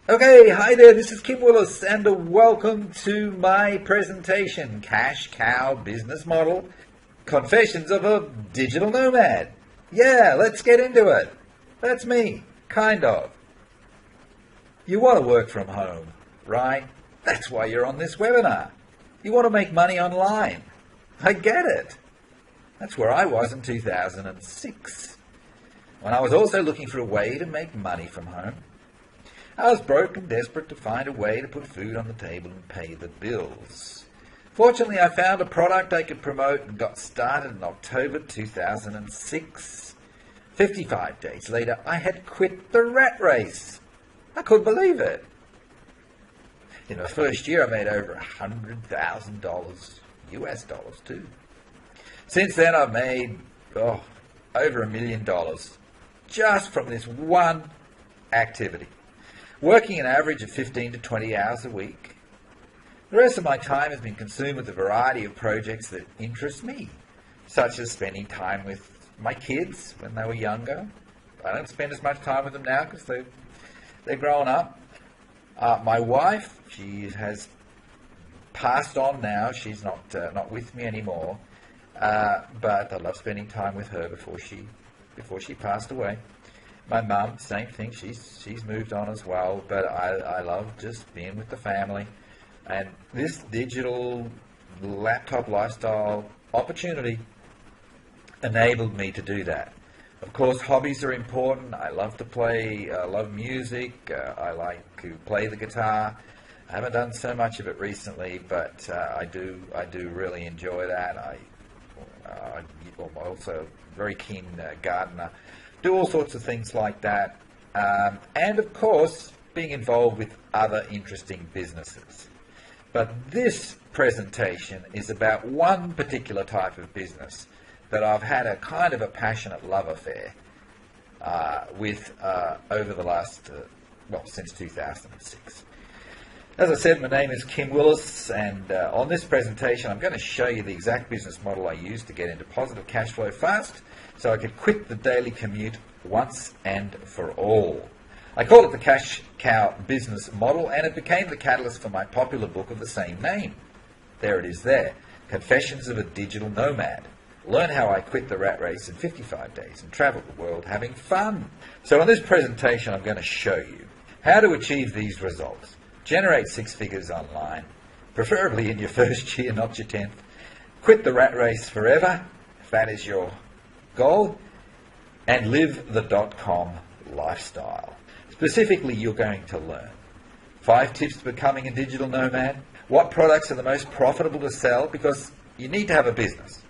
Okay, hi there, this is Kim Willis and welcome to my presentation, Cash Cow Business Model, Confessions of a Digital Nomad. Yeah, let's get into it. That's me, kind of. You want to work from home, right? That's why you're on this webinar. You want to make money online. I get it. That's where I was in 2006, when I was also looking for a way to make money from home. I was broke and desperate to find a way to put food on the table and pay the bills. Fortunately, I found a product I could promote and got started in October 2006. 55 days later, I had quit the rat race. I couldn't believe it. In the first year, I made over $100,000 US dollars too. Since then, I've made over $1 million just from this one activity. Working an average of 15 to 20 hours a week. The rest of my time has been consumed with a variety of projects that interest me, such as spending time with my kids when they were younger. I don't spend as much time with them now because they're growing up. My wife, she has passed on now. She's not with me anymore, but I love spending time with her before she passed away. My mum, same thing. She's moved on as well, but I love just being with the family. And this digital laptop lifestyle opportunity enabled me to do that. Of course, hobbies are important. I love to play. I love music. I like to play the guitar. I haven't done so much of it recently, but I do really enjoy that. I'm also a very keen gardener. Do all sorts of things like that, and of course being involved with other interesting businesses. But this presentation is about one particular type of business that I've had a kind of a passionate love affair with over the last, since 2006. As I said, my name is Kim Willis, and on this presentation I'm going to show you the exact business model I used to get into positive cash flow fast, so I could quit the daily commute once and for all. I call it the Cash Cow Business Model, and it became the catalyst for my popular book of the same name. There it is there, Confessions of a Digital Nomad. Learn how I quit the rat race in 55 days and travel the world having fun. So in this presentation I'm going to show you how to achieve these results. Generate 6 figures online, preferably in your first year, not your 10th. Quit the rat race forever, if that is your goal, and live the .com lifestyle. Specifically, you're going to learn 5 tips to becoming a digital nomad, what products are the most profitable to sell, because you need to have a business.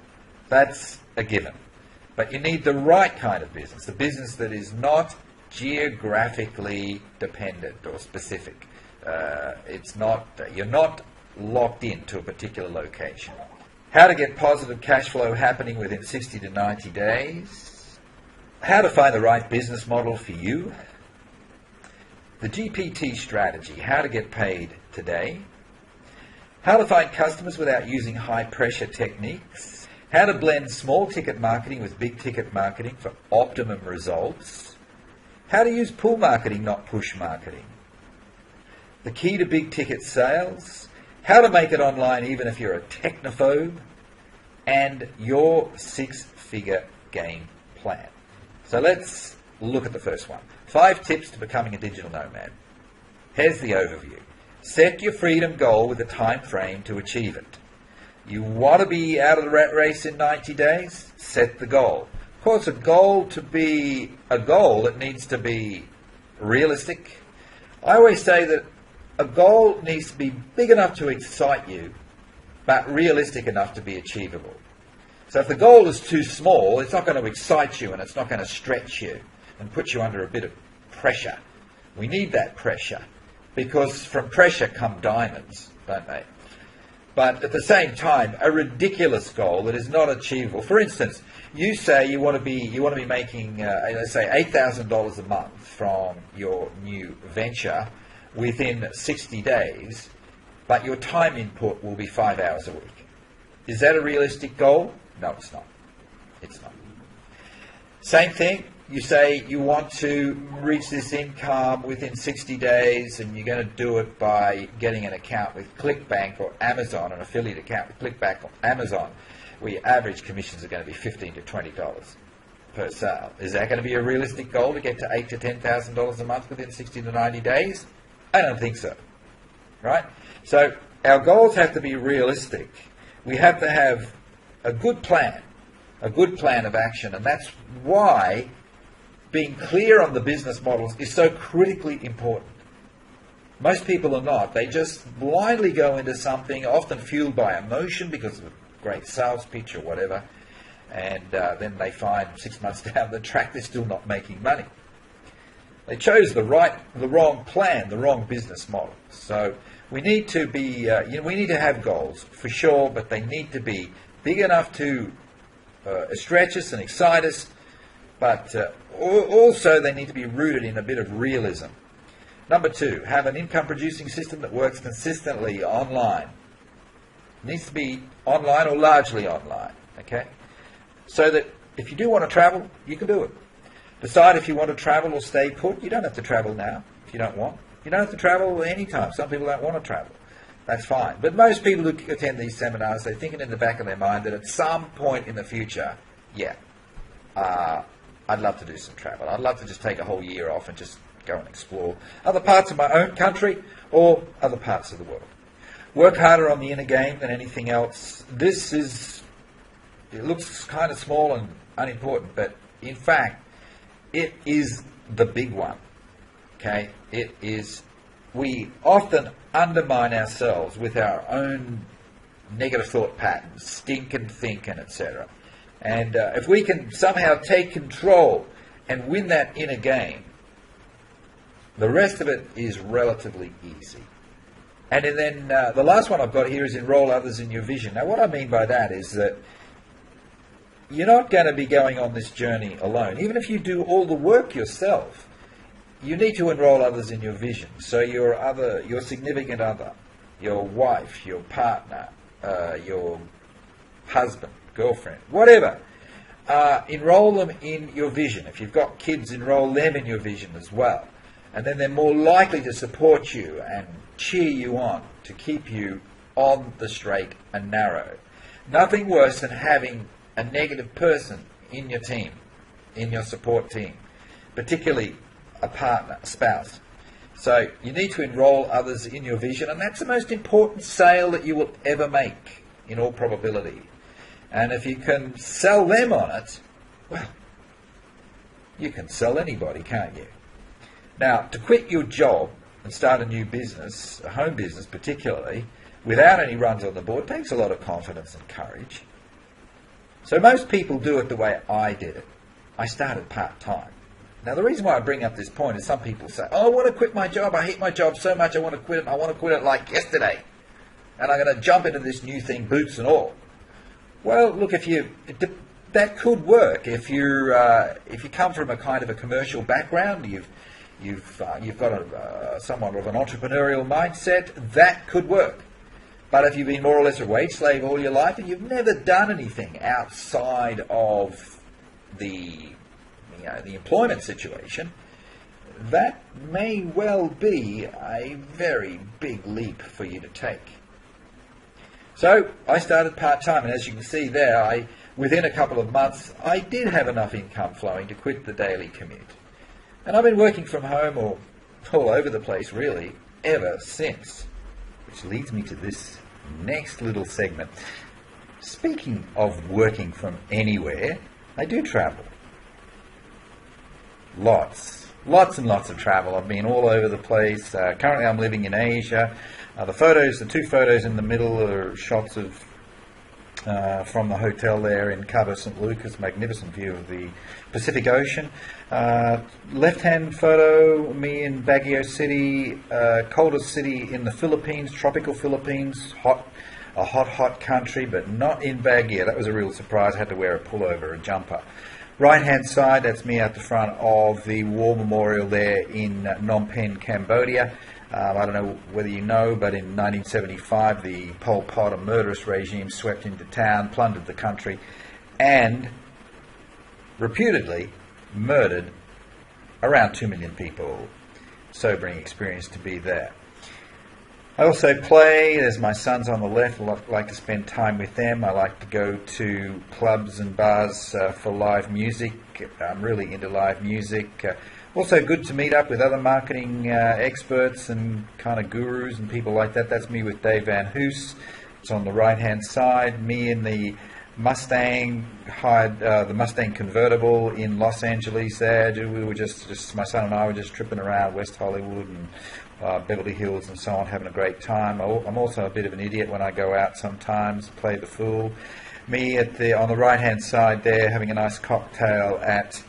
That's a given. But you need the right kind of business, a business that is not geographically dependent or specific. You're not locked into a particular location. How to get positive cash flow happening within 60 to 90 days. How to find the right business model for you. The GPT strategy, how to get paid today. How to find customers without using high pressure techniques. How to blend small ticket marketing with big ticket marketing for optimum results. How to use pull marketing, not push marketing. The key to big ticket sales, how to make it online even if you're a technophobe, and your 6-figure game plan. So let's look at the first one. 5 tips to becoming a digital nomad. Here's the overview. Set your freedom goal with a time frame to achieve it. You want to be out of the rat race in 90 days? Set the goal. Of course, a goal to be a goal, it needs to be realistic. I always say that a goal needs to be big enough to excite you, but realistic enough to be achievable. So if the goal is too small, it's not going to excite you and it's not going to stretch you and put you under a bit of pressure. We need that pressure, because from pressure come diamonds, don't they? But at the same time, a ridiculous goal that is not achievable. For instance, you say you want to be making, let's say, $8,000 a month from your new venture within 60 days, but your time input will be 5 hours a week. Is that a realistic goal? No, it's not. It's not. Same thing, you say you want to reach this income within 60 days, and you're going to do it by getting an account with ClickBank or Amazon, an affiliate account with ClickBank or Amazon, where your average commissions are going to be $15 to $20 per sale. Is that going to be a realistic goal to get to $8,000 to $10,000 a month within 60 to 90 days? I don't think so. Right? So our goals have to be realistic. We have to have a good plan of action, and that's why being clear on the business models is so critically important. Most people are not. They just blindly go into something, often fueled by emotion because of a great sales pitch or whatever, and then they find 6 months down the track they're still not making money. They chose the wrong plan, the wrong business model. So we need to be, we need to have goals for sure, but they need to be big enough to stretch us and excite us, but also they need to be rooted in a bit of realism. Number 2, have an income-producing system that works consistently online. It needs to be online or largely online, okay? So that if you do want to travel, you can do it. Decide if you want to travel or stay put. You don't have to travel now if you don't want. You don't have to travel anytime. Some people don't want to travel. That's fine. But most people who attend these seminars, they're thinking in the back of their mind that at some point in the future, I'd love to do some travel. I'd love to just take a whole year off and just go and explore other parts of my own country or other parts of the world. Work harder on the inner game than anything else. It looks kind of small and unimportant, but in fact, it is the big one. Okay? We often undermine ourselves with our own negative thought patterns, stinking thinking, etc. And if we can somehow take control and win that inner game, the rest of it is relatively easy. And then the last one I've got here is enroll others in your vision. Now what I mean by that is that you're not going to be going on this journey alone. Even if you do all the work yourself, you need to enroll others in your vision. So your significant other, your wife, your partner, your husband, girlfriend, whatever, enroll them in your vision. If you've got kids, enroll them in your vision as well. And then they're more likely to support you and cheer you on to keep you on the straight and narrow. Nothing worse than having a negative person in your team, in your support team, particularly a partner, a spouse. So you need to enroll others in your vision, and that's the most important sale that you will ever make, in all probability. And if you can sell them on it, well, you can sell anybody, can't you? Now, to quit your job and start a new business, a home business particularly, without any runs on the board, takes a lot of confidence and courage. So most people do it the way I did it. I started part-time. Now, the reason why I bring up this point is some people say, oh, I want to quit my job. I hate my job so much, I want to quit it. I want to quit it like yesterday. And I'm going to jump into this new thing, boots and all. Well, look, that could work. If you come from a kind of a commercial background, you've got somewhat of an entrepreneurial mindset, that could work. But if you've been more or less a wage slave all your life and you've never done anything outside of the employment situation, that may well be a very big leap for you to take. So I started part-time, and as you can see there, within a couple of months, I did have enough income flowing to quit the daily commute. And I've been working from home or all over the place, really, ever since. Which leads me to this next little segment. Speaking of working from anywhere, I do travel. Lots and lots of travel. I've been all over the place. Currently I'm living in Asia. The two photos in the middle are shots of from the hotel there in Cabo St. Lucas. Magnificent view of the Pacific Ocean. Left-hand photo, me in Baguio City, coldest city in the Philippines, tropical Philippines, a hot country, but not in Baguio. That was a real surprise. I had to wear a pullover, a jumper. Right-hand side, that's me out the front of the War Memorial there in Phnom Penh, Cambodia. I don't know whether you know, but in 1975, the Pol Pot, a murderous regime, swept into town, plundered the country, and reputedly murdered around 2 million people. Sobering experience to be there. I also play, there's my sons on the left, I like to spend time with them. I like to go to clubs and bars for live music. I'm really into live music. Also good to meet up with other marketing experts and kind of gurus and people like that. That's me with Dave Van Hoos. It's on the right-hand side. Me in the Mustang, hired the Mustang convertible in Los Angeles there. We were just my son and I were just tripping around West Hollywood and Beverly Hills and so on, having a great time. I'm also a bit of an idiot when I go out sometimes, play the fool. Me on the right-hand side there, having a nice cocktail at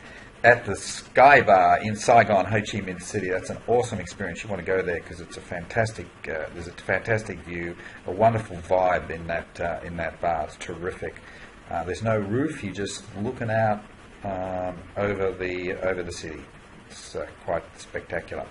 the Sky Bar in Saigon, Ho Chi Minh City. That's an awesome experience. You want to go there because it's a fantastic. There's a fantastic view, a wonderful vibe in that bar. It's terrific. There's no roof. You're just looking out over the city. It's quite spectacular.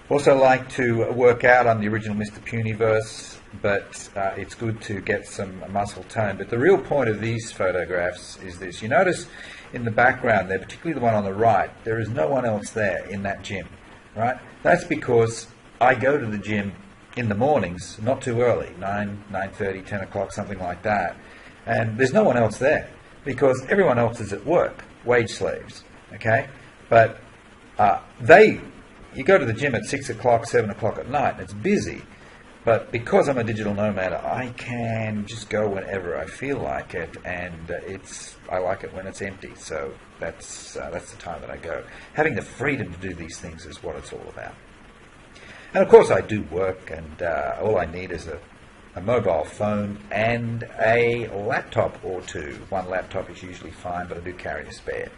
Also like to work out on the original Mr. Puniverse, but it's good to get some muscle tone. But the real point of these photographs is this. You notice in the background there, particularly the one on the right, there is no one else there in that gym, right? That's because I go to the gym in the mornings, not too early, 9:30, 10 o'clock, something like that. And there's no one else there because everyone else is at work, wage slaves, okay? But you go to the gym at 6 o'clock, 7 o'clock at night, and it's busy. But because I'm a digital nomad, I can just go whenever I feel like it, and I like it when it's empty. So that's the time that I go. Having the freedom to do these things is what it's all about. And of course, I do work, and all I need is a mobile phone and a laptop or two. One laptop is usually fine, but I do carry a spare.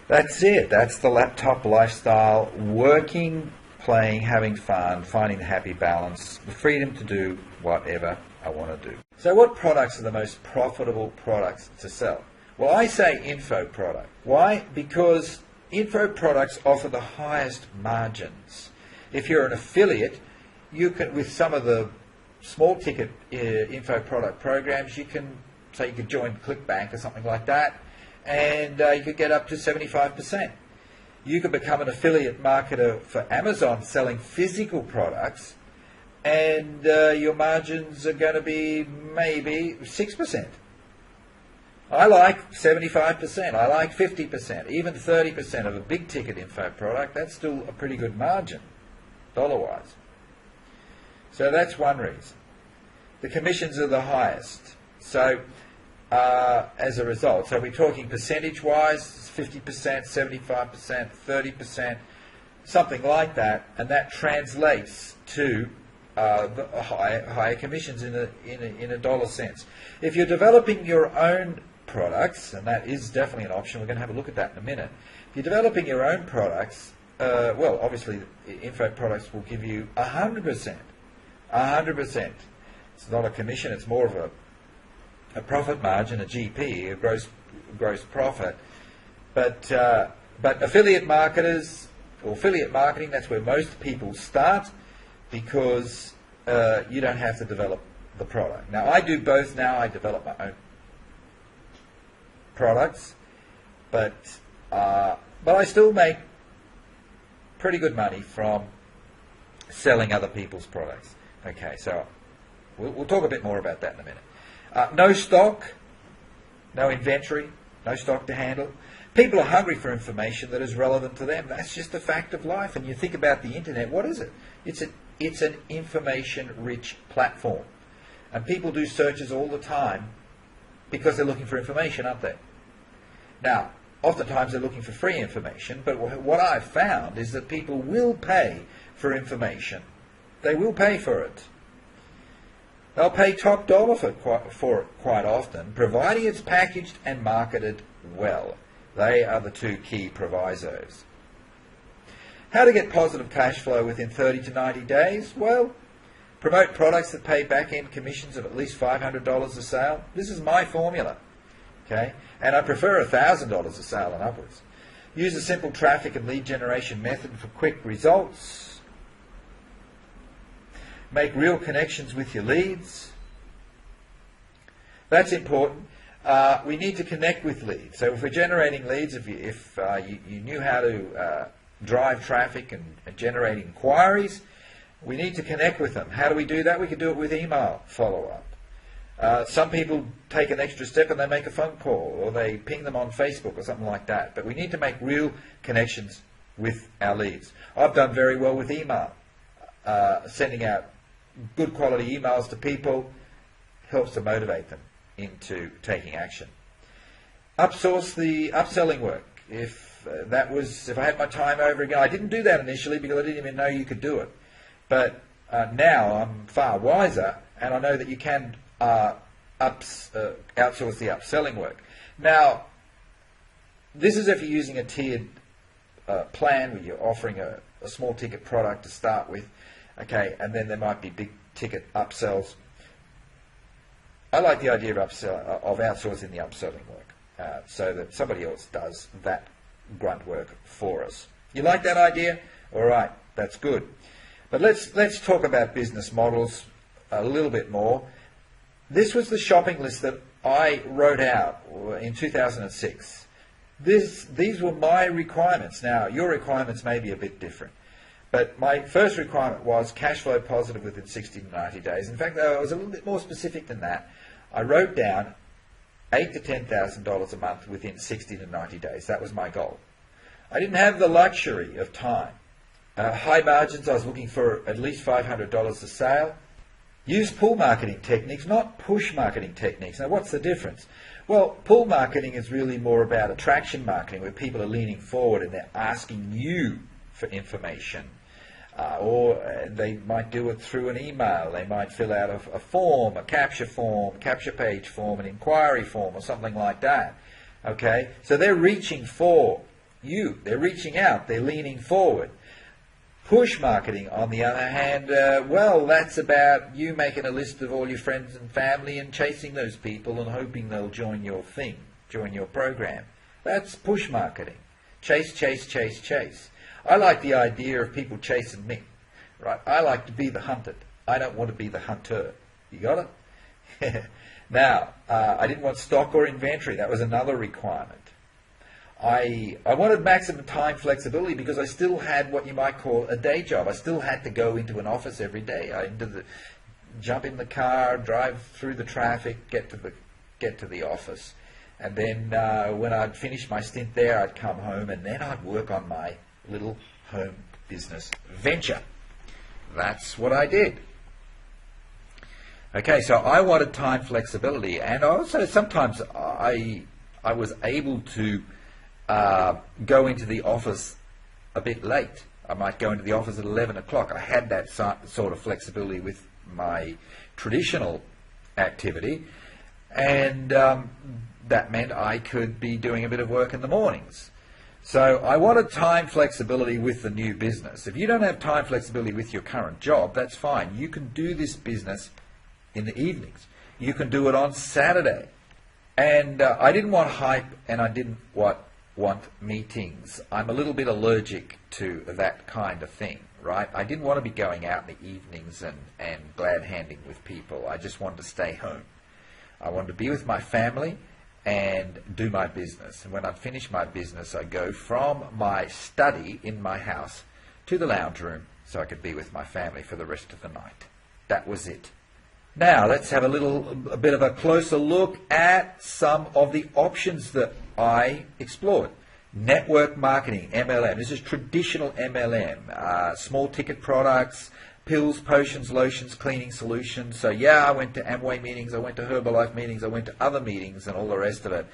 That's it. That's the laptop lifestyle. Working, playing, having fun, finding the happy balance, the freedom to do whatever I want to do. So what products are the most profitable products to sell? Well, I say info product. Why? Because info products offer the highest margins. If you're an affiliate, you can, with some of the small ticket info product programs, you could join ClickBank or something like that, and you could get up to 75%. You could become an affiliate marketer for Amazon selling physical products, and your margins are going to be maybe 6%. I like 75%. I like 50%, even 30% of a big ticket info product. That's still a pretty good margin, dollar-wise. So that's one reason. The commissions are the highest. So as a result, so we're talking percentage-wise, 50%, 75%, 30%, something like that, and that translates to the higher commissions in a dollar sense. If you're developing your own products, and that is definitely an option, we're going to have a look at that in a minute. If you're developing your own products, well, obviously, info products will give you 100%. 100%. It's not a commission, it's more of a profit margin, a GP, a gross profit. But affiliate marketers, or affiliate marketing, that's where most people start, because you don't have to develop the product. Now, I do both now. I develop my own products, but I still make pretty good money from selling other people's products. Okay, so we'll talk a bit more about that in a minute. No stock, no inventory, no stock to handle. People are hungry for information that is relevant to them. That's just a fact of life. And you think about the internet, what is it? It's an information-rich platform. And people do searches all the time because they're looking for information, aren't they? Now, oftentimes they're looking for free information, but what I've found is that people will pay for information. They will pay for it. They'll pay top dollar for it quite often, providing it's packaged and marketed well. They are the two key provisos. How to get positive cash flow within 30 to 90 days? Well, promote products that pay back-end commissions of at least $500 a sale. This is my formula, okay? And I prefer $1,000 a sale and upwards. Use a simple traffic and lead generation method for quick results. Make real connections with your leads. That's important. We need to connect with leads. So if we're generating leads, if you knew how to drive traffic and generate inquiries, we need to connect with them. How do we do that? We can do it with email follow-up. Some people take an extra step and they make a phone call, or they ping them on Facebook or something like that. But we need to make real connections with our leads. I've done very well with email. Sending out good quality emails to people helps to motivate them into taking action. Outsource the upselling work. If I had my time over again, I didn't do that initially because I didn't even know you could do it. But now I'm far wiser, and I know that you can outsource the upselling work. Now, this is if you're using a tiered plan where you're offering a small ticket product to start with, okay, and then there might be big ticket upsells. I like the idea of outsourcing the upselling work so that somebody else does that grunt work for us. You like that idea? All right, that's good. But let's talk about business models a little bit more. This was the shopping list that I wrote out in 2006. These were my requirements. Now, your requirements may be a bit different. But my first requirement was cash flow positive within 60 to 90 days. In fact, I was a little bit more specific than that. I wrote down $8,000 to $10,000 a month within 60 to 90 days. That was my goal. I didn't have the luxury of time. High margins, I was looking for at least $500 a sale. Use pull marketing techniques, not push marketing techniques. Now, what's the difference? Well, pull marketing is really more about attraction marketing, where people are leaning forward and they're asking you for information. Or they might do it through an email. They might fill out a form, a capture page form, an inquiry form, or something like that. Okay? So they're reaching for you. They're reaching out. They're leaning forward. Push marketing, on the other hand, well, that's about you making a list of all your friends and family and chasing those people and hoping they'll join your thing, join your program. That's push marketing. Chase, chase, chase, chase. I like the idea of people chasing me, right? I like to be the hunted. I don't want to be the hunter. You got it? Now, I didn't want stock or inventory. That was another requirement. I wanted maximum time flexibility because I still had what you might call a day job. I still had to go into an office every day. Jump in the car, drive through the traffic, get to the office, and then when I'd finished my stint there, I'd come home and then I'd work on my little home business venture. That's what I did. Okay, so I wanted time flexibility, and also sometimes I was able to go into the office a bit late. I might go into the office at 11 o'clock. I had that sort of flexibility with my traditional activity, and that meant I could be doing a bit of work in the mornings. So I wanted time flexibility with the new business. If you don't have time flexibility with your current job, that's fine. You can do this business in the evenings. You can do it on Saturday. And I didn't want hype, and I didn't want meetings. I'm a little bit allergic to that kind of thing, right? I didn't want to be going out in the evenings and glad-handing with people. I just wanted to stay home. I wanted to be with my family and do my business. And when I'd finish my business, I'd go from my study in my house to the lounge room so I could be with my family for the rest of the night. That was it. Now, let's have a bit of a closer look at some of the options that I explored. Network marketing, MLM. This is traditional MLM. Small ticket products, pills, potions, lotions, cleaning solutions. So yeah, I went to Amway meetings, I went to Herbalife meetings, I went to other meetings and all the rest of it.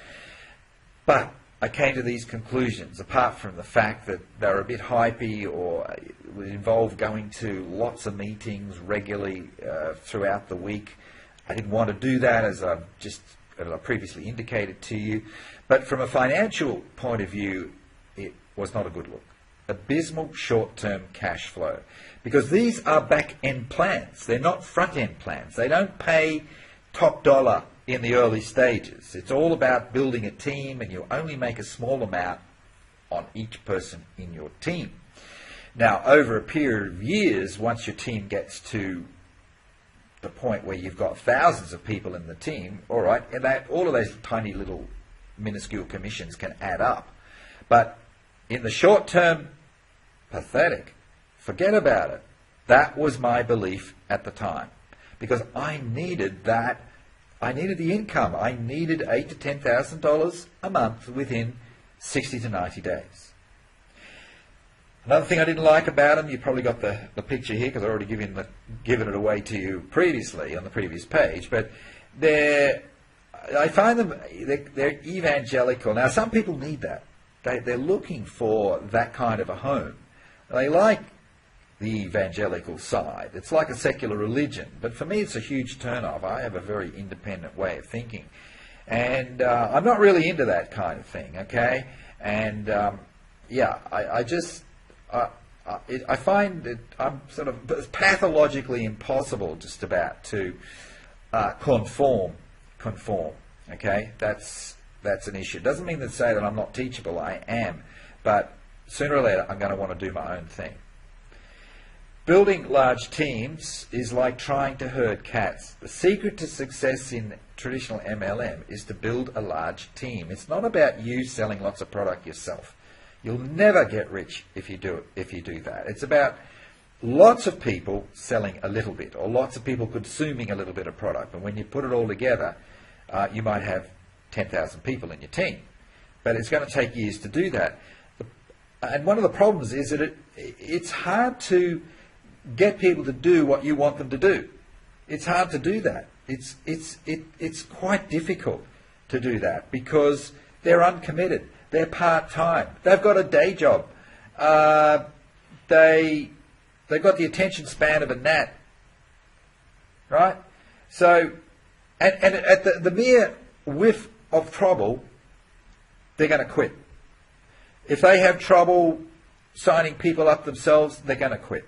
But I came to these conclusions, apart from the fact that they're a bit hypey or would involve going to lots of meetings regularly throughout the week. I didn't want to do that, as I previously indicated to you. But from a financial point of view, it was not a good look. Abysmal short-term cash flow. Because these are back-end plans. They're not front-end plans. They don't pay top dollar in the early stages. It's all about building a team, and you only make a small amount on each person in your team. Now, over a period of years, once your team gets to the point where you've got thousands of people in the team, all right, and all of those tiny little minuscule commissions can add up. But in the short term, pathetic. Forget about it. That was my belief at the time, because I needed that. I needed the income. I needed $8,000 to $10,000 a month within 60 to 90 days. Another thing I didn't like about them, you probably got the picture here because I already given it away to you previously on the previous page, but I find them, they're evangelical. Now, some people need that. They're looking for that kind of a home. They like the evangelical side. It's like a secular religion, but for me it's a huge turn-off. I have a very independent way of thinking, and I'm not really into that kind of thing, okay? And yeah, I find that I'm sort of pathologically impossible just about to conform, okay? That's an issue. It doesn't mean to say that I'm not teachable. I am, but sooner or later I'm going to want to do my own thing. Building large teams is like trying to herd cats. The secret to success in traditional MLM is to build a large team. It's not about you selling lots of product yourself. You'll never get rich if you do that. It's about lots of people selling a little bit, or lots of people consuming a little bit of product. And when you put it all together, you might have 10,000 people in your team. But it's going to take years to do that. And one of the problems is that it's hard to get people to do what you want them to do. It's hard to do that. It's quite difficult to do that because they're uncommitted. They're part-time. They've got a day job. They've got the attention span of a gnat, right? So, and at the mere whiff of trouble, they're going to quit. If they have trouble signing people up themselves, they're going to quit.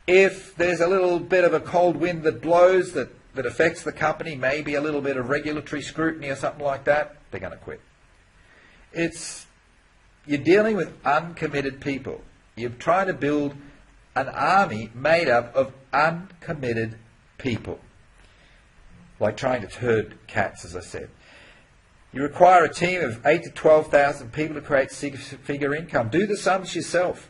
If there's a little bit of a cold wind that blows that affects the company, maybe a little bit of regulatory scrutiny or something like that, they're going to quit. You're dealing with uncommitted people. You're trying to build an army made up of uncommitted people. Like trying to herd cats, as I said. You require a team of 8,000 to 12,000 people to create six-figure income. Do the sums yourself.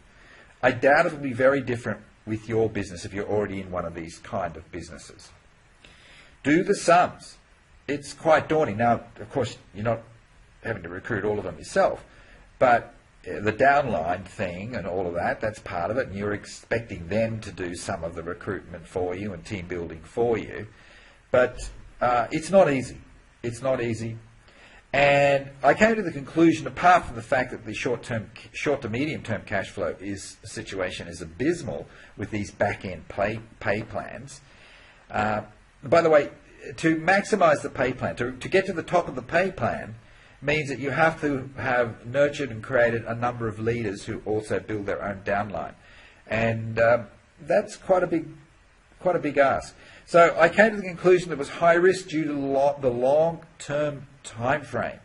I doubt it will be very different with your business if you're already in one of these kind of businesses. Do the sums. It's quite daunting. Now, of course, you're not having to recruit all of them yourself, but the downline thing and all of that, that's part of it, and you're expecting them to do some of the recruitment for you and team building for you. But it's not easy. It's not easy. And I came to the conclusion, apart from the fact that the short to medium-term cash flow situation is abysmal with these back-end pay plans. By the way, to maximize the pay plan, to get to the top of the pay plan, means that you have to have nurtured and created a number of leaders who also build their own downline. And that's quite a big ask. So I came to the conclusion that it was high risk due to the long-term time frame.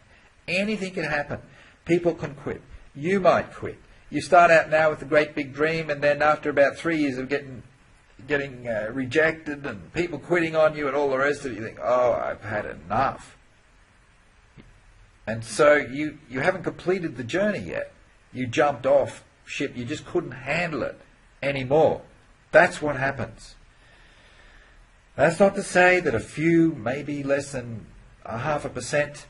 Anything can happen. People can quit. You might quit. You start out now with a great big dream, and then after about 3 years of getting rejected and people quitting on you and all the rest of it, you think, oh, I've had enough. And so you haven't completed the journey yet. You jumped off ship. You just couldn't handle it anymore. That's what happens. That's not to say that a few, maybe less than 0.5%,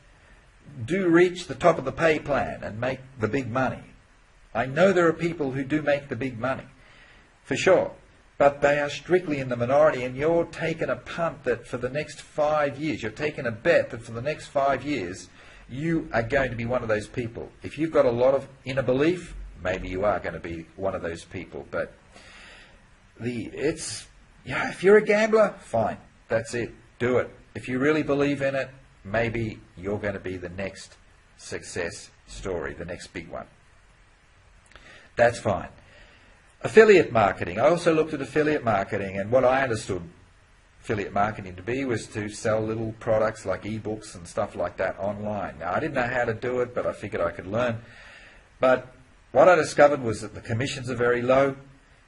do reach the top of the pay plan and make the big money. I know there are people who do make the big money, for sure, but they are strictly in the minority, and you're taking a punt that for the next 5 years, you're taking a bet that for the next 5 years, you are going to be one of those people. If you've got a lot of inner belief, maybe you are going to be one of those people, but if you're a gambler, fine, that's it, do it. If you really believe in it, maybe you're going to be the next success story, the next big one. That's fine. Affiliate marketing. I also looked at affiliate marketing, and what I understood affiliate marketing to be was to sell little products like ebooks and stuff like that online. Now, I didn't know how to do it, but I figured I could learn. But what I discovered was that the commissions are very low.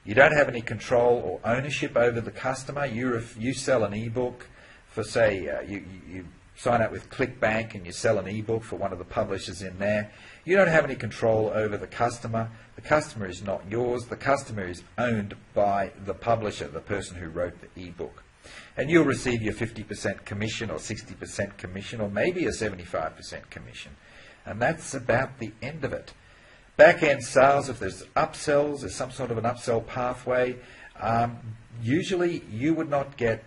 You don't have any control or ownership over the customer. You sell an ebook for, say, you sign up with ClickBank and you sell an ebook for one of the publishers in there. You don't have any control over the customer. The customer is not yours. The customer is owned by the publisher, the person who wrote the ebook. And you'll receive your 50% commission or 60% commission or maybe a 75% commission. And that's about the end of it. Back-end sales, if there's upsells, there's some sort of an upsell pathway, usually you would not get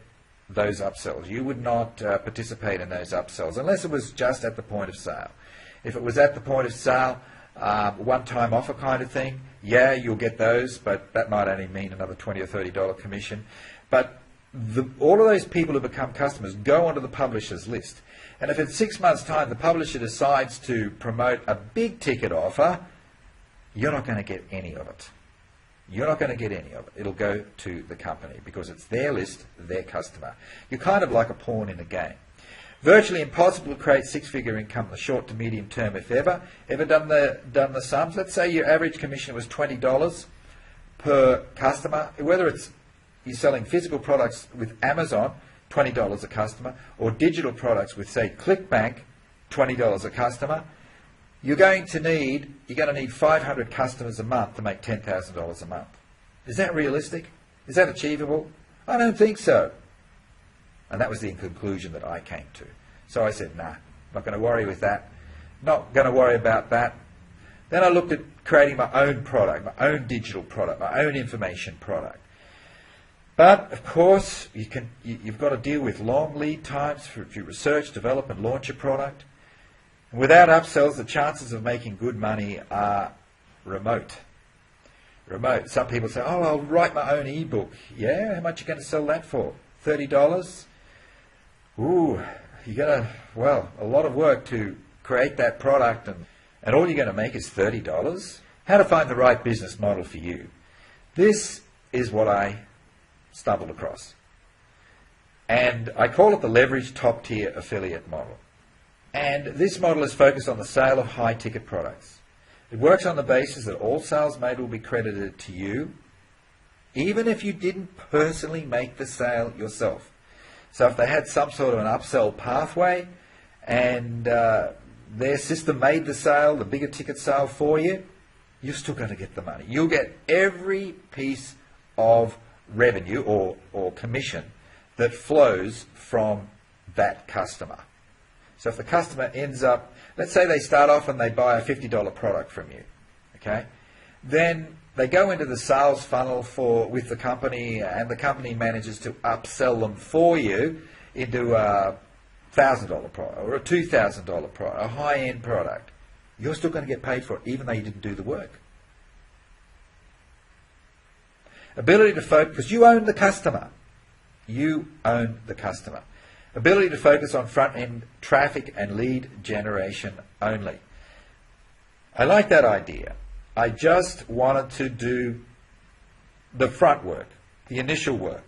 those upsells. You would not participate in those upsells unless it was just at the point of sale. If it was at the point of sale, one-time offer kind of thing, yeah, you'll get those, but that might only mean another $20 or $30 commission. But all of those people who become customers go onto the publisher's list. And if in 6 months' time the publisher decides to promote a big ticket offer, you're not going to get any of it. You're not going to get any of it. It'll go to the company because it's their list, their customer. You're kind of like a pawn in a game. Virtually impossible to create six-figure income in the short to medium term, if ever. Ever done the sums? Let's say your average commission was $20 per customer. Whether it's you're selling physical products with Amazon, $20 a customer, or digital products with, say, ClickBank, $20 a customer, you're going to need 500 customers a month to make $10,000 a month. Is that realistic? Is that achievable? I don't think so. And that was the conclusion that I came to. So I said, nah, not going to worry with that. Not going to worry about that. Then I looked at creating my own product, my own digital product, my own information product. But, of course, you've got to deal with long lead times for you research, develop, and launch a product. And without upsells, the chances of making good money are remote. Remote. Some people say, oh, I'll write my own ebook. Yeah, how much are you going to sell that for? $30? Ooh, you got to, well, a lot of work to create that product, and all you're going to make is $30. How to find the right business model for you. This is what I stumbled across. And I call it the leveraged top-tier affiliate model. And this model is focused on the sale of high-ticket products. It works on the basis that all sales made will be credited to you, even if you didn't personally make the sale yourself. So if they had some sort of an upsell pathway and their system made the sale, the bigger ticket sale for you, you're still going to get the money. You'll get every piece of revenue or commission that flows from that customer. So if the customer ends up, let's say they start off and they buy a $50 product from you, okay? Then they go into the sales funnel with the company, and the company manages to upsell them for you into a $1,000 product or a $2,000 product, a high-end product. You're still going to get paid for it, even though you didn't do the work. Ability to focus, because you own the customer. You own the customer. Ability to focus on front-end traffic and lead generation only. I like that idea. I just wanted to do the front work, the initial work.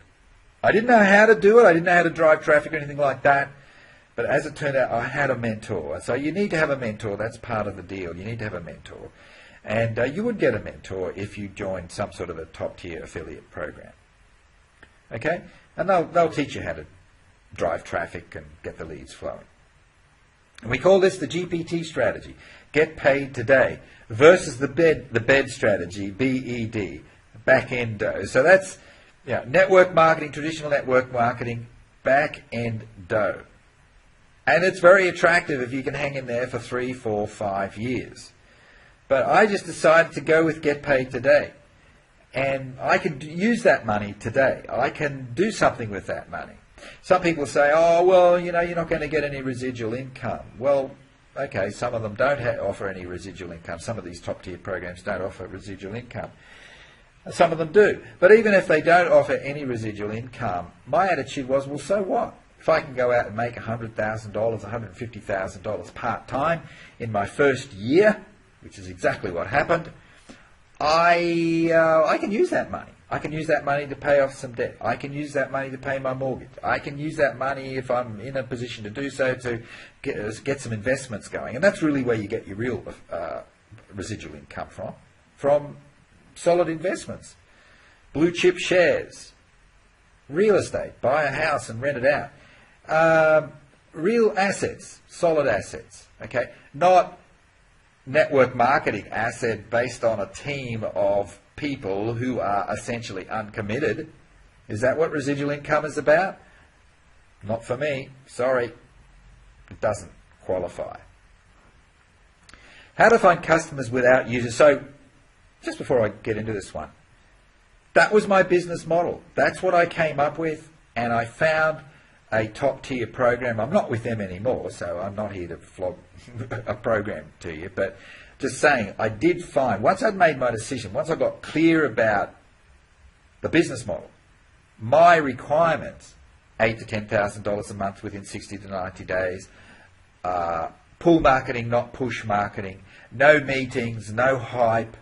I didn't know how to do it. I didn't know how to drive traffic or anything like that. But as it turned out, I had a mentor. So you need to have a mentor. That's part of the deal. You need to have a mentor. And you would get a mentor if you joined some sort of a top-tier affiliate program. Okay? And they'll teach you how to drive traffic and get the leads flowing. And we call this the GPT strategy, get paid today, versus the bed strategy, BED, back-end dough. So that's network marketing, traditional network marketing, back-end dough. And it's very attractive if you can hang in there for 3, 4, 5 years. But I just decided to go with get paid today. And I can use that money today. I can do something with that money. Some people say, oh, well, you're not going to get any residual income. Well, okay, some of them don't offer any residual income. Some of these top-tier programs don't offer residual income. Some of them do. But even if they don't offer any residual income, my attitude was, well, so what? If I can go out and make $100,000, $150,000 part-time in my first year, which is exactly what happened, I can use that money. I can use that money to pay off some debt. I can use that money to pay my mortgage. I can use that money, if I'm in a position to do so, to get some investments going. And that's really where you get your real residual income from solid investments. blue chip shares, real estate, buy a house and rent it out, real assets, solid assets, okay, not network marketing asset based on a team of people who are essentially uncommitted. Is that what residual income is about? Not for me. Sorry. It doesn't qualify. How to find customers without users. So, just before I get into this one, that was my business model. That's what I came up with, and I found a top-tier program. I'm not with them anymore, so I'm not here to flog a program to you, but just saying, I did find, once I'd made my decision, once I got clear about the business model, my requirements, $8,000 to $10,000 a month within 60 to 90 days, pull marketing, not push marketing, no meetings, no hype,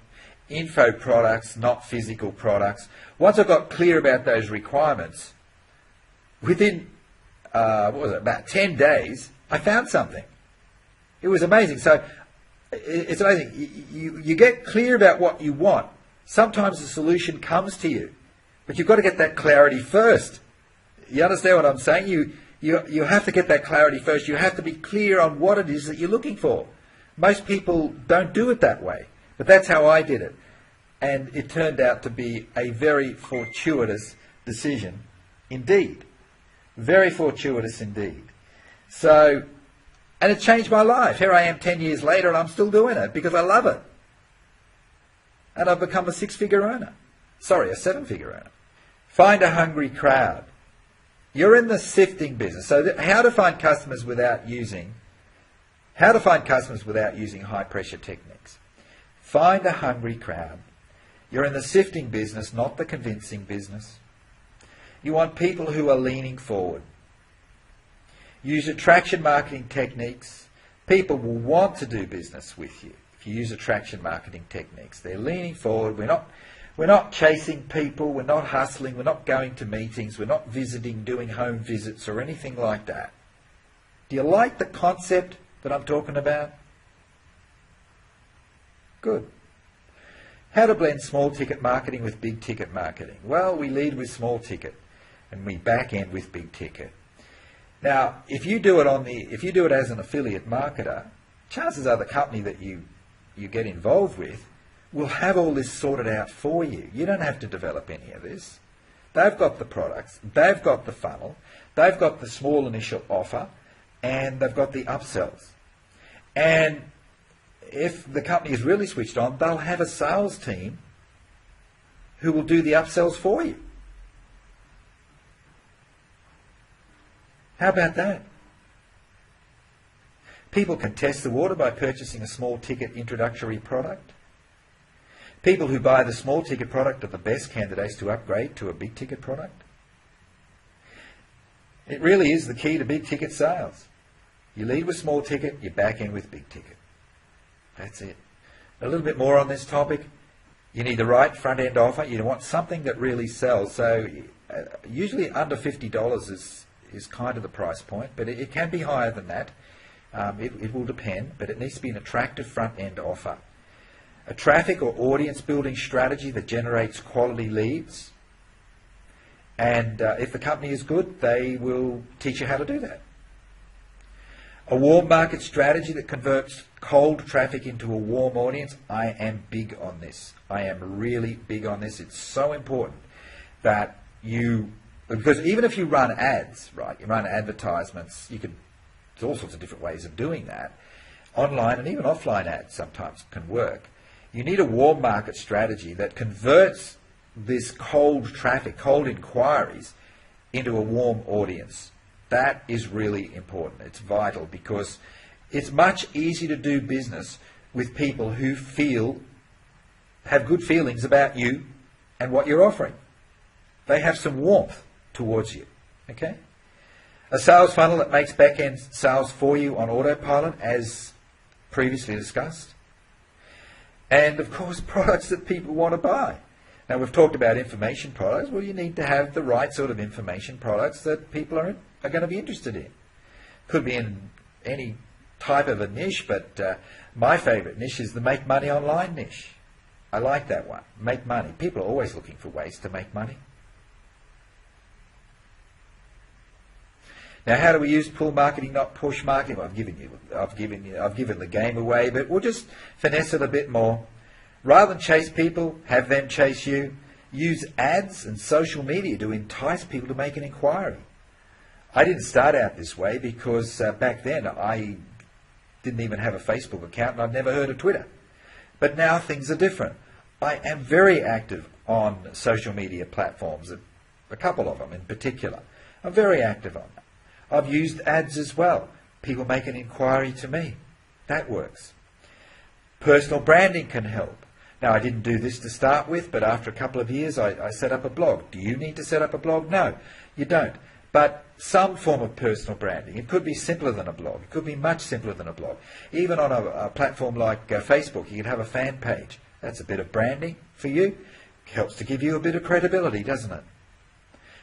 info products, not physical products. Once I got clear about those requirements, within about 10 days, I found something. It was amazing. So it's amazing. You get clear about what you want. Sometimes the solution comes to you, but you've got to get that clarity first. You understand what I'm saying? You have to get that clarity first. You have to be clear on what it is that you're looking for. Most people don't do it that way, but that's how I did it. And it turned out to be a very fortuitous decision indeed. Very fortuitous indeed. So, and it changed my life. Here I am 10 years later and I'm still doing it because I love it. And I've become a 6-figure earner. Sorry, a 7-figure earner. Find a hungry crowd. You're in the sifting business. So how to find customers without using high pressure techniques. Find a hungry crowd. You're in the sifting business, not the convincing business. You want people who are leaning forward. Use attraction marketing techniques. People will want to do business with you if you use attraction marketing techniques. They're leaning forward. We're not chasing people. We're not hustling. We're not going to meetings. We're not visiting, doing home visits or anything like that. Do you like the concept that I'm talking about? Good. How to blend small ticket marketing with big ticket marketing. Well, we lead with small ticket and we back end with big ticket. Now, if you do it as an affiliate marketer, chances are the company that you get involved with will have all this sorted out for you. You don't have to develop any of this. They've got the products, they've got the funnel, they've got the small initial offer, and they've got the upsells. And if the company is really switched on, they'll have a sales team who will do the upsells for you. How about that? People can test the water by purchasing a small ticket introductory product. People who buy the small ticket product are the best candidates to upgrade to a big ticket product. It really is the key to big ticket sales. You lead with small ticket, you back in with big ticket. That's it. A little bit more on this topic. You need the right front end offer. You want something that really sells. So usually under $50 is kind of the price point, but it can be higher than that. It will depend, but it needs to be an attractive front end offer. A traffic or audience building strategy that generates quality leads. And if the company is good, they will teach you how to do that. A warm market strategy that converts cold traffic into a warm audience. I am big on this. I am really big on this. It's so important that because even if you run ads, right, you run advertisements, there's all sorts of different ways of doing that. Online and even offline ads sometimes can work. You need a warm market strategy that converts this cold traffic, cold inquiries, into a warm audience. That is really important. It's vital because it's much easier to do business with people who have good feelings about you and what you're offering. They have some warmth towards you. Okay? A sales funnel that makes back-end sales for you on autopilot, as previously discussed. And, of course, products that people want to buy. Now, we've talked about information products. Well, you need to have the right sort of information products that people are going to be interested in. Could be in any type of a niche, but my favorite niche is the make money online niche. I like that one. Make money. People are always looking for ways to make money. Now, how do we use pull marketing, not push marketing? Well, I've given the game away, but we'll just finesse it a bit more. Rather than chase people, have them chase you. Use ads and social media to entice people to make an inquiry. I didn't start out this way because back then I didn't even have a Facebook account and I'd never heard of Twitter. But now things are different. I am very active on social media platforms, a couple of them in particular. I'm very active on them. I've used ads as well. People make an inquiry to me. That works. Personal branding can help. Now, I didn't do this to start with, but after a couple of years, I set up a blog. Do you need to set up a blog? No, you don't. But some form of personal branding. It could be simpler than a blog. It could be much simpler than a blog. Even on a platform like Facebook, you can have a fan page. That's a bit of branding for you. It helps to give you a bit of credibility, doesn't it?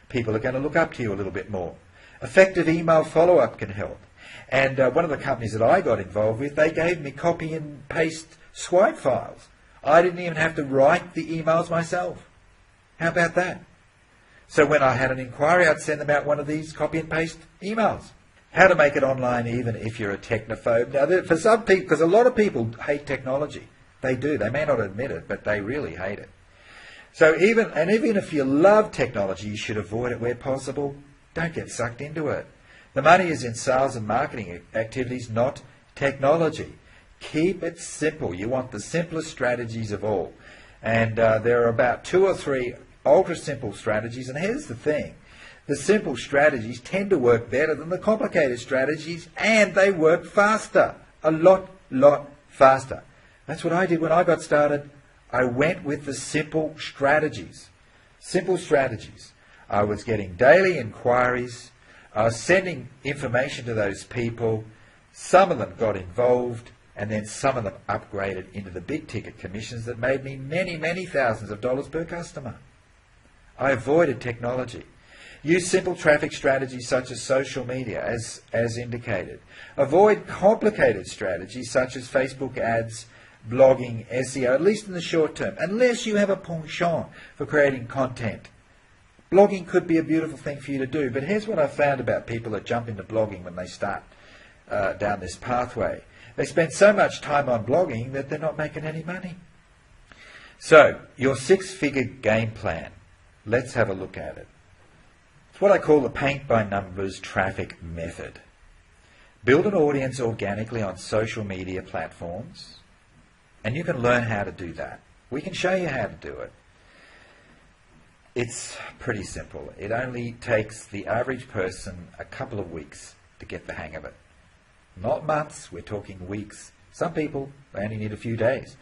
People are going to look up to you a little bit more. Effective email follow-up can help. And one of the companies that I got involved with, they gave me copy and paste swipe files. I didn't even have to write the emails myself. How about that? So when I had an inquiry, I'd send them out one of these copy and paste emails. How to make it online even if you're a technophobe. Now, for some people, because a lot of people hate technology. They do. They may not admit it, but they really hate it. So even if you love technology, you should avoid it where possible. Don't get sucked into it. The money is in sales and marketing activities, not technology. Keep it simple. You want the simplest strategies of all. And there are about 2 or 3 ultra-simple strategies. And here's the thing. The simple strategies tend to work better than the complicated strategies, and they work faster. A lot faster. That's what I did when I got started. I went with the simple strategies. Simple strategies. I was getting daily inquiries. I was sending information to those people. Some of them got involved, and then some of them upgraded into the big ticket commissions that made me many thousands of dollars per customer. I avoided technology. Use simple traffic strategies such as social media, as indicated. Avoid complicated strategies such as Facebook ads, blogging, SEO, at least in the short term, unless you have a penchant for creating content. Blogging could be a beautiful thing for you to do, but here's what I've found about people that jump into blogging when they start down this pathway. They spend so much time on blogging that they're not making any money. So, your 6-figure game plan. Let's have a look at it. It's what I call the paint-by-numbers traffic method. Build an audience organically on social media platforms, and you can learn how to do that. We can show you how to do it. It's pretty simple. It only takes the average person a couple of weeks to get the hang of it. Not months, we're talking weeks. Some people, they only need a few days.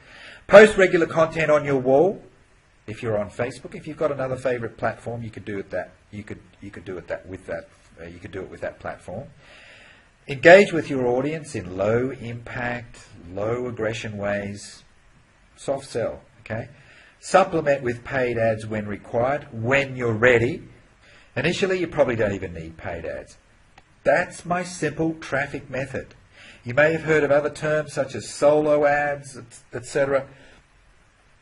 Post regular content on your wall. If you're on Facebook, if you've got another favorite platform, you could do it with that platform. Engage with your audience in low impact, low aggression ways. Soft sell, okay? Supplement with paid ads when required, when you're ready. Initially, you probably don't even need paid ads. That's my simple traffic method. You may have heard of other terms such as solo ads, etc.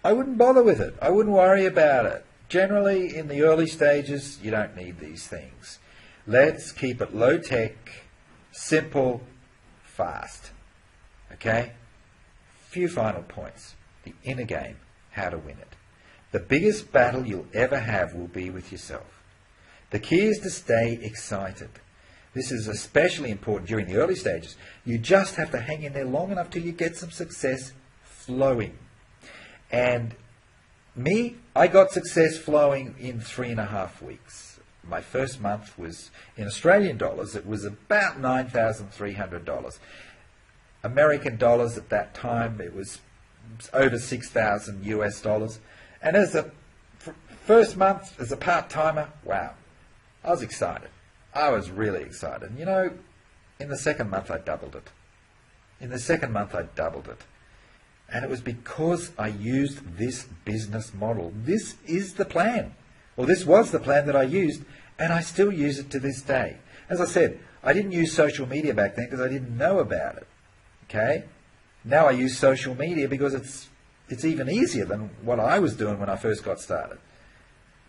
I wouldn't bother with it. I wouldn't worry about it. Generally, in the early stages, you don't need these things. Let's keep it low tech, simple, fast. Okay? Few final points. The inner game, how to win it. The biggest battle you'll ever have will be with yourself. The key is to stay excited. This is especially important during the early stages. You just have to hang in there long enough till you get some success flowing. And me, I got success flowing in 3.5 weeks. My first month was, in Australian dollars, it was about $9,300. American dollars at that time, it was over 6,000 US dollars. And as a first month, as a part-timer, wow, I was excited. I was really excited. And you know, in the second month, I doubled it. And it was because I used this business model. This is the plan. Well, this was the plan that I used, and I still use it to this day. As I said, I didn't use social media back then because I didn't know about it. Okay? Now I use social media because it's even easier than what I was doing when I first got started.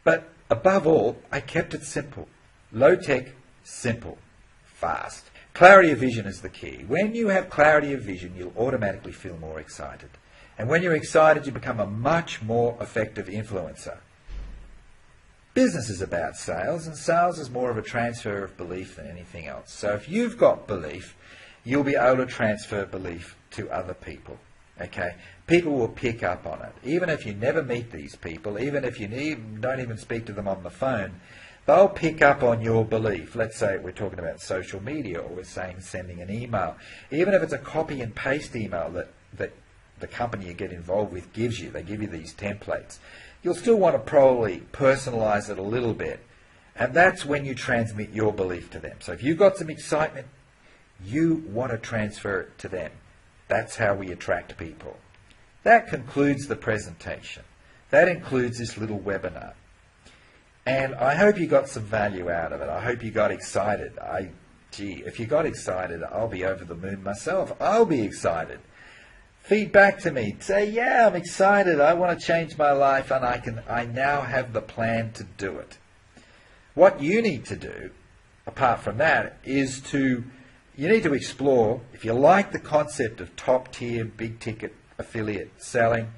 But above all, I kept it simple. Low tech, simple, fast. Clarity of vision is the key. When you have clarity of vision, you'll automatically feel more excited. And when you're excited, you become a much more effective influencer. Business is about sales, and sales is more of a transfer of belief than anything else. So if you've got belief, you'll be able to transfer belief to other people. Okay? People will pick up on it. Even if you never meet these people, even if you don't even speak to them on the phone, they'll pick up on your belief. Let's say we're talking about social media, or we're saying sending an email. Even if it's a copy and paste email that the company you get involved with gives you, they give you these templates, you'll still want to probably personalize it a little bit. And that's when you transmit your belief to them. So if you've got some excitement, you want to transfer it to them. That's how we attract people. That concludes the presentation. That includes this little webinar. And I hope you got some value out of it. I hope you got excited. If you got excited, I'll be over the moon myself. I'll be excited. Feed back to me. Say, yeah, I'm excited. I want to change my life, and I now have the plan to do it. What you need to do, apart from that, is you need to explore, if you like the concept of top-tier, big-ticket affiliate selling,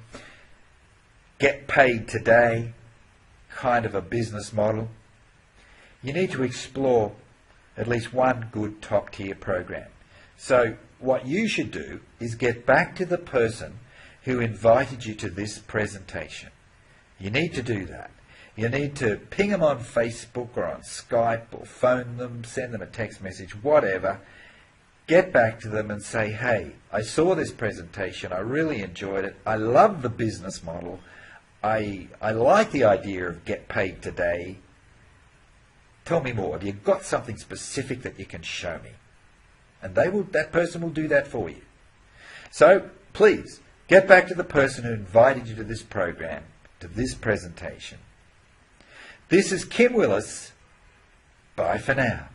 get paid today kind of a business model, you need to explore at least one good top-tier program. So what you should do is get back to the person who invited you to this presentation. You need to do that. You need to ping them on Facebook or on Skype or phone them, send them a text message, whatever. Get back to them and say, hey, I saw this presentation. I really enjoyed it. I love the business model. I like the idea of get paid today. Tell me more. Have you got something specific that you can show me? And that person will do that for you. So please get back to the person who invited you to this program, to this presentation. This is Kim Willis. Bye for now.